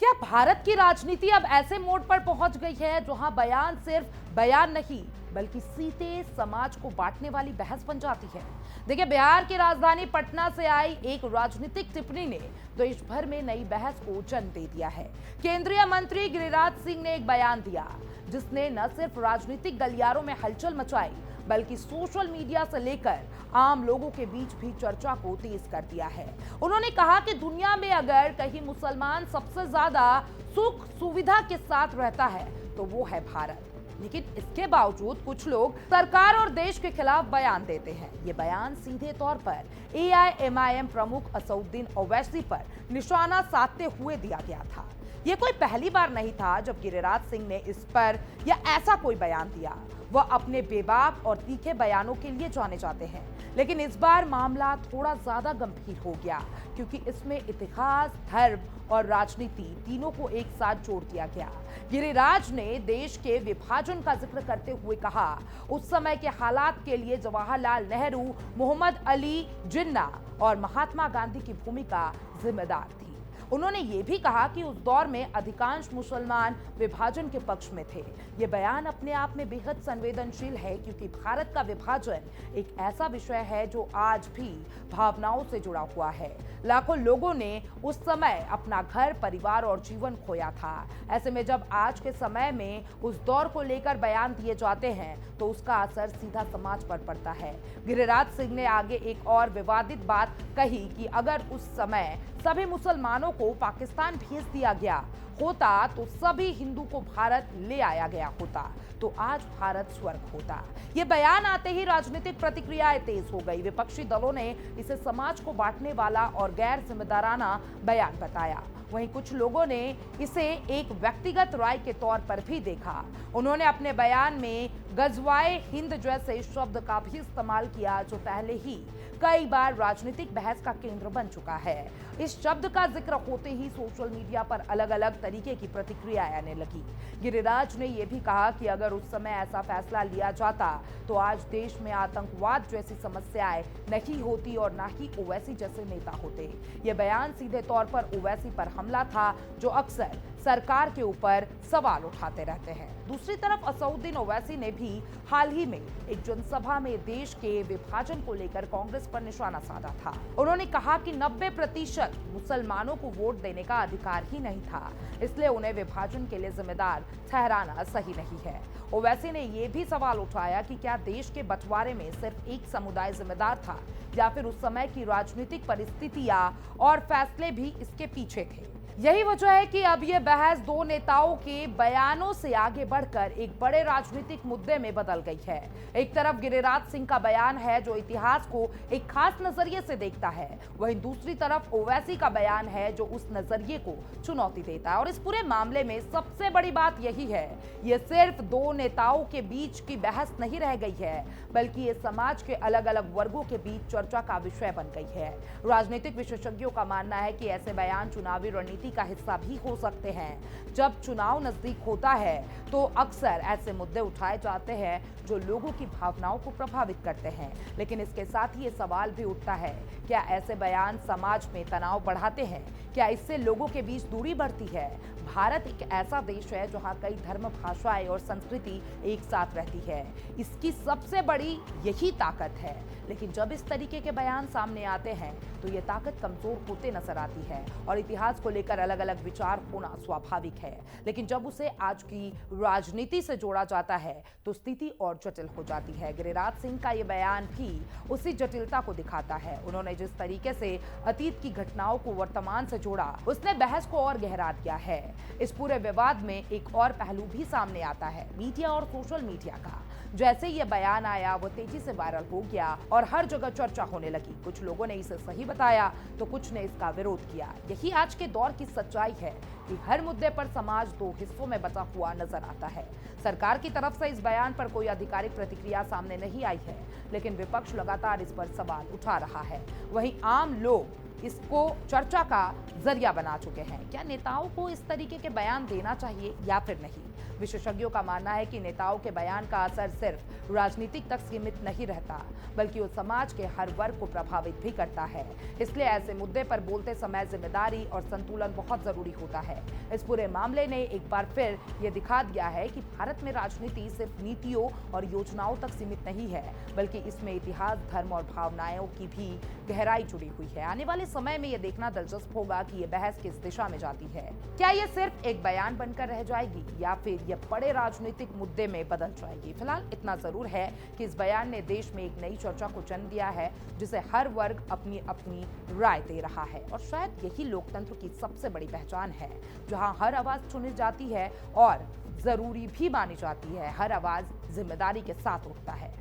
क्या भारत की राजनीति अब ऐसे मोड़ पर पहुंच गई है जहां बयान सिर्फ बयान नहीं बल्कि सीधे समाज को बांटने वाली बहस बन जाती है। देखिए, बिहार की राजधानी पटना से आई एक राजनीतिक टिप्पणी ने देश भर में नई बहस को जन्म दे दिया है। केंद्रीय मंत्री गिरिराज सिंह ने एक बयान दिया जिसने न सिर्फ राजनीतिक गलियारों में हलचल मचाई बल्कि सोशल मीडिया से लेकर आम लोगों के बीच भी चर्चा को तेज कर दिया है। उन्होंने कहा कि दुनिया में अगर कहीं मुसलमान सबसे ज्यादा सुख सुविधा के साथ रहता है तो वो है भारत। लेकिन इसके बावजूद कुछ लोग सरकार और देश के खिलाफ बयान देते हैं। ये बयान सीधे तौर पर AIMIM प्रमुख असदुद्दीन ओवैसी पर निशाना साधते हुए दिया गया था। ये कोई पहली बार नहीं था जब गिरिराज सिंह ने इस पर या ऐसा कोई बयान दिया। वह अपने बेबाक और तीखे बयानों के लिए जाने जाते हैं, लेकिन इस बार मामला थोड़ा ज्यादा गंभीर हो गया क्योंकि इसमें इतिहास, धर्म और राजनीति तीनों को एक साथ जोड़ दिया गया। गिरिराज ने देश के विभाजन का जिक्र करते हुए कहा, उस समय के हालात के लिए जवाहरलाल नेहरू, मोहम्मद अली जिन्ना और महात्मा गांधी की भूमिका जिम्मेदार थी। उन्होंने ये भी कहा कि उस दौर में अधिकांश मुसलमान विभाजन के पक्ष में थे। ये बयान अपने आप में बेहद संवेदनशील है क्योंकि भारत का विभाजन एक ऐसा विषय है जो आज भी भावनाओं से जुड़ा हुआ है। लाखों लोगों ने उस समय अपना घर, परिवार और जीवन खोया था। ऐसे में जब आज के समय में उस दौर को लेकर बयान दिए जाते हैं तो उसका असर सीधा समाज पर पड़ता है। गिरिराज सिंह ने आगे एक और विवादित बात कही कि अगर उस समय सभी मुसलमानों को पाकिस्तान भेज दिया गया होता तो सभी हिंदू को भारत ले आया गया होता तो आज भारत स्वर्ग होता। ये बयान आते ही राजनीतिक प्रतिक्रियाएं तेज हो गई। विपक्षी दलों ने इसे समाज को बांटने वाला और गैर जिम्मेदाराना बयान बताया। वहीं कुछ लोगों ने इसे एक व्यक्तिगत राय के तौर पर भी देखा। उन्होंने अपने बयान में गजवाए हिंद जैसे शब्द का भी इस्तेमाल किया जो पहले ही कई बार राजनीतिक बहस का केंद्र बन चुका है। इस शब्द का जिक्र होते ही सोशल मीडिया पर अलग अलग तरीके की प्रतिक्रियाएं आने लगी। गिरिराज ने यह भी कहा कि अगर उस समय ऐसा फैसला लिया जाता तो आज देश में आतंकवाद जैसी समस्याएं नहीं होती और ना ही ओवैसी जैसे नेता होते। यह बयान सीधे तौर पर ओवैसी पर हमला था जो अक्सर सरकार के ऊपर सवाल उठाते रहते हैं। दूसरी तरफ असदुद्दीन ओवैसी ने भी हाल ही में एक जनसभा में देश के विभाजन को लेकर कांग्रेस पर निशाना साधा था। उन्होंने कहा कि 90% मुसलमानों को वोट देने का अधिकार ही नहीं था, इसलिए उन्हें विभाजन के लिए जिम्मेदार ठहराना सही नहीं है। ओवैसी ने यह भी सवाल उठाया कि क्या देश के बंटवारे में सिर्फ एक समुदाय जिम्मेदार था या फिर उस समय की राजनीतिक परिस्थितियां और फैसले भी इसके पीछे थे। यही वजह है कि अब यह बहस दो नेताओं के बयानों से आगे बढ़कर एक बड़े राजनीतिक मुद्दे में बदल गई है। एक तरफ गिरिराज सिंह का बयान है जो इतिहास को एक खास नजरिए से देखता है, वहीं दूसरी तरफ ओवैसी का बयान है जो उस नजरिए को चुनौती देता है। और इस पूरे मामले में सबसे बड़ी बात यही है, यह सिर्फ दो नेताओं के बीच की बहस नहीं रह गई है बल्कि ये समाज के अलग अलग वर्गों के बीच चर्चा का विषय बन गई है। राजनीतिक विशेषज्ञों का मानना है कि ऐसे बयान चुनावी रणनीति का हिस्सा भी हो सकते हैं। जब चुनाव नजदीक होता है तो अक्सर ऐसे मुद्दे उठाए जाते हैं जो लोगों की भावनाओं को प्रभावित करते हैं। लेकिन इसके साथ ही ये सवाल भी उठता है, क्या ऐसे बयान समाज में तनाव बढ़ाते हैं? क्या इससे लोगों के बीच दूरी बढ़ती है? भारत एक ऐसा देश है जहां कई धर्म, भाषाएं और संस्कृति एक साथ रहती है। इसकी सबसे बड़ी यही ताकत है। लेकिन जब इस तरीके के बयान सामने आते हैं तो ये ताकत कमजोर होते नजर आती है और इतिहास को लेकर अलग अलग विचार होना स्वाभाविक है। लेकिन जब उसे आज की राजनीति से जोड़ा जाता है तो स्थिति और जटिल हो जाती है। गिरिराज सिंह का ये बयान भी उसी जटिलता को दिखाता है। उन्होंने जिस तरीके से अतीत की घटनाओं को वर्तमान से जोड़ा, उसने बहस को और गहरा दिया है। इस पूरे विवाद में एक और पहलू भी सामने आता है, मीडिया और सोशल मीडिया का। जैसे ये बयान आया वो तेजी से वायरल हो गया और हर जगह चर्चा होने लगी। कुछ लोगों ने इसे सही बताया तो कुछ ने इसका विरोध किया। यही आज के दौर की सच्चाई है कि हर मुद्दे पर समाज दो हिस्सों में बटा हुआ नजर आता है। सरकार की तरफ से इस बयान पर कोई आधिकारिक प्रतिक्रिया सामने नहीं आई है, लेकिन विपक्ष लगातार इस पर सवाल उठा रहा है। वहीं आम लोग इसको चर्चा का जरिया बना चुके हैं। क्या नेताओं को इस तरीके के बयान देना चाहिए या फिर नहीं? विशेषज्ञों का मानना है कि नेताओं के बयान का असर सिर्फ राजनीतिक तक सीमित नहीं रहता, बल्कि वो समाज के हर वर्ग को प्रभावित भी करता है। इसलिए ऐसे मुद्दे पर बोलते समय जिम्मेदारी और संतुलन बहुत जरूरी होता है। इस पूरे मामले ने एक बार फिर ये दिखा दिया है कि भारत में राजनीति सिर्फ नीतियों और योजनाओं तक सीमित नहीं है, बल्कि इसमें इतिहास, धर्म और भावनाओं की भी गहराई जुड़ी हुई है। आने वाले समय में यह देखना दिलचस्प होगा कि यह बहस किस दिशा में जाती है। क्या यह सिर्फ एक बयान बनकर रह जाएगी या फिर यह बड़े राजनीतिक मुद्दे में बदल जाएगी? फिलहाल इतना जरूर है कि इस बयान ने देश में एक नई चर्चा को जन्म दिया है, जिसे हर वर्ग अपनी अपनी राय दे रहा है। और शायद यही लोकतंत्र की सबसे बड़ी पहचान है, जहां हर आवाज सुनी जाती है और जरूरी भी मानी जाती है। हर आवाज जिम्मेदारी के साथ उठता है।